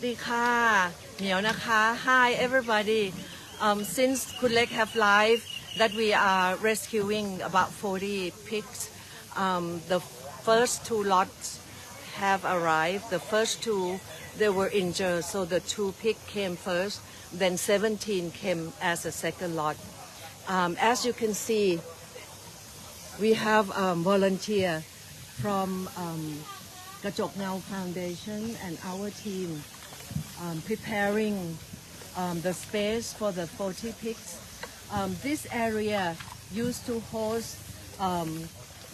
ดีค่ะเหมียวนะคะ Hi everybody. Since Kulek have live that we are rescuing about 40 pigs, the first two lots have arrived. The first two they were injured, so the two pig came first. Then 17 came as a second lot. As you can see, we have volunteer fromกระจกเงา Foundation and our team preparing the space for the 40 pigs. This area used to host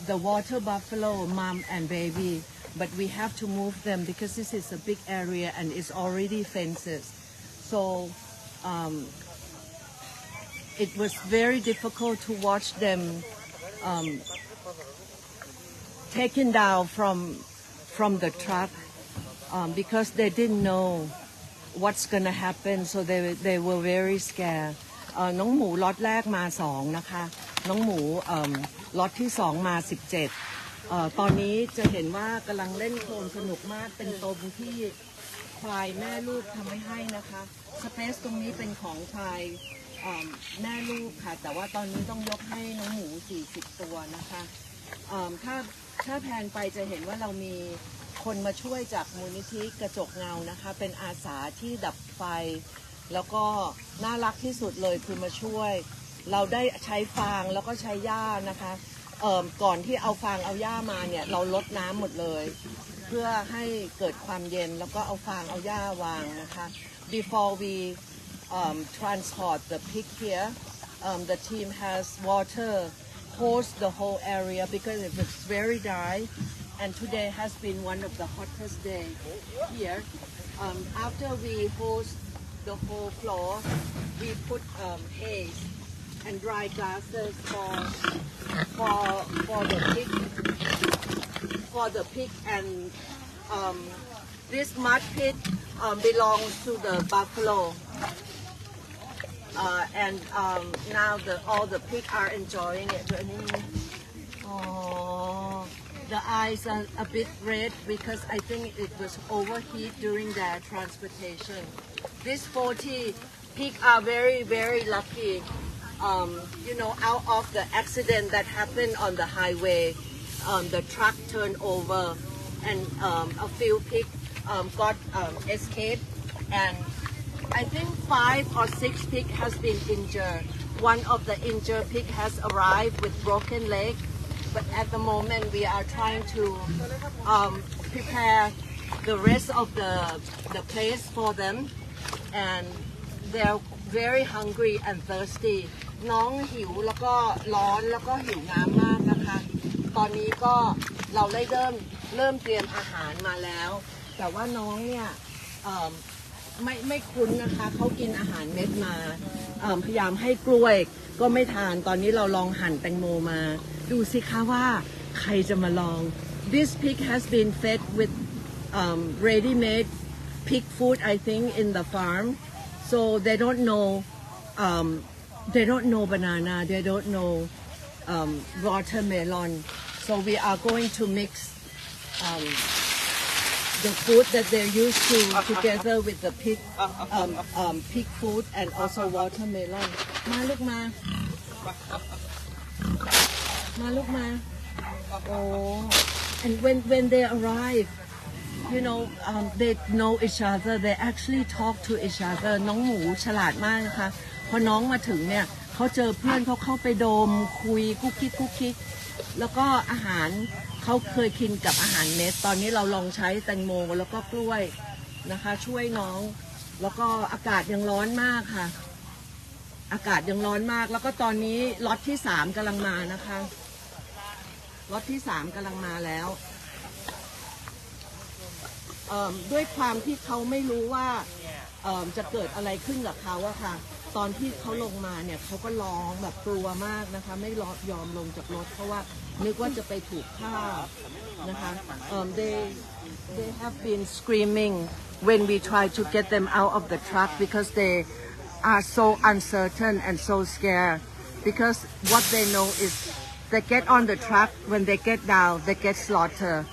the water buffalo, mom and baby, but we have to move them because this is a big area and it's already fences. So it was very difficult to watch them taken down from the truck because they didn't know what's gonna happen, so they were very scared. น้องหมูล็อตแรกมา2นะคะน้องหมูล็อตที่2มา17ตอนนี้จะเห็นว่ากำลังเล่นโคลนสนุกมากเป็นตมที่ควายแม่ลูกทำให้นะคะสเปซตรงนี้เป็นของควายแม่ลูกค่ะแต่ว่าตอนนี้ต้องยกให้น้องหมู40ตัวนะคะถ้าแพนไปจะเห็นว่าเรามีคนมาช่วยจากมูลนิธิกระจกเงานะคะเป็นอาสาที่ดับไฟแล้วก็น่ารักที่สุดเลยคือมาช่วยเราได้ใช้ฟางแล้วก็ใช้หญ้านะคะก่อนที่เอาฟางเอาหญ้ามาเนี่ยเราลดน้ำหมดเลยเพื่อให้เกิดความเย็นแล้วก็เอาฟางเอาหญ้าวางนะคะ before we transport the pig here the team has water hose the whole area because it was very dry and today has been one of the hottest day here. After we hose the whole floor, we put hay and dry grasses for the pig and this mud pit belongs to the buffalo. And now all the pigs are enjoying it. Oh, the eyes are a bit red because I think it was overheat during their transportation. These 40 pigs are very, very lucky. Out of the accident that happened on the highway, the truck turned over and a few pigs got escaped and I think 5 or 6 pigs has been injured. One of the injured pig has arrived with broken leg, but at the moment we are trying to prepare the rest of the place for them, and they're very hungry and thirsty. น้องหิวแล้วก็ร้อนแล้วก็หิวน้ำมากนะคะตอนนี้ก็เราได้เริ่มเตรียมอาหารมาแล้วแต่ว่าน้องเนี่ยไม่คุ้นนะคะเขากินอาหารเม็ดมาพยายามให้กล้วยก็ไม่ทานตอนนี้เราลองหั่นแตงโมมาดูสิคะว่าใครจะมาลอง This pig has been fed with ready-made pig food I think in the farm so they don't know banana they don't know watermelon so we are going to mix the food that they're used to together with the pig food and also watermelon มาลูกมาลูกมา oh and when they arrive they know each other they actually talk to each other น้องหมูฉลาดมากนะคะพอน้องมาถึงเนี่ยเขาเจอเพื่อนเขาเข้าไปดมคุยกุ๊กกิ๊กแล้วก็อาหารเขาเคยกินกับอาหารเม็ดตอนนี้เราลองใช้แตงโมแล้วก็กล้วยนะคะช่วยน้องแล้วก็อากาศยังร้อนมากค่ะอากาศยังร้อนมากแล้วก็ตอนนี้ล็อตที่3กำลังมานะคะล็อตที่3กำลังมาแล้วด้วยความที่เขาไม่รู้ว่าจะเกิดอะไรขึ้นกับเขาอะค่ะตอนที่เขาลงมาเนี่ยเขาก็ร้องแบบกลัวมากนะคะไม่ยอมลงจากรถเพราะว่านึกว่าจะไปถูกฆ่านะคะ they have been screaming when we try to get them out of the truck because they are so uncertain and so scared because what they know is they get on the truck when they get down they get slaughtered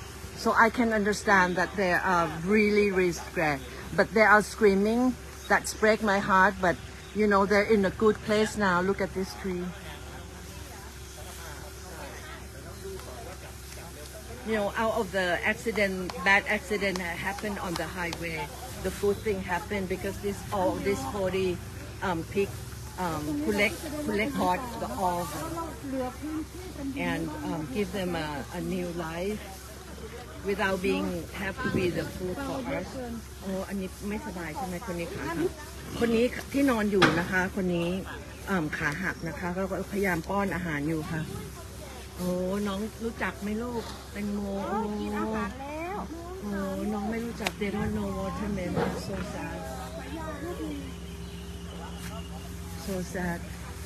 so I can understand that they are really scared but they are screaming. That's break my heart, but you know, they're in a good place now. Look at this tree. You know, out of the accident, bad accident that happened on the highway, the good thing happened because this 40 pig collect hot the all and give them a new life without being have to be the food for us. โอ้อันนี้ไม่สบายใช่ไหมคนนี้ขาหักคนนี้ที่นอนอยู่นะคะคนนี้ขาหักนะคะก็พยายามป้อนอาหารอยู่ค่ะโอ้น้องรู้จักไหมลูกแตงโมโอ้กินอาหารแล้วโอ้น้องไม่รู้จัก they don't know watermelon so sad so sad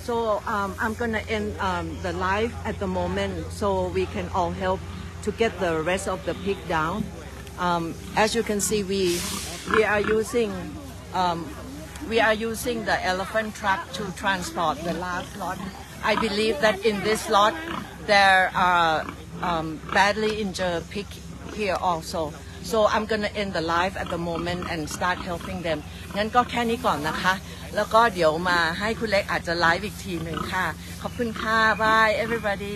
so I'm gonna end the live at the moment so we can all help to get the rest of the pig down as you can see we are using the elephant truck to transport the last lot I believe that in this lot there are badly injured pig here also. So I'm gonna end the live at the moment and start helping them. งั้นก็แค่นี้ก่อนนะคะ แล้วก็เดี๋ยวมาให้คุณเล็กอาจจะไลฟ์อีกทีหนึ่งค่ะ ขอบคุณค่ะ Bye everybody.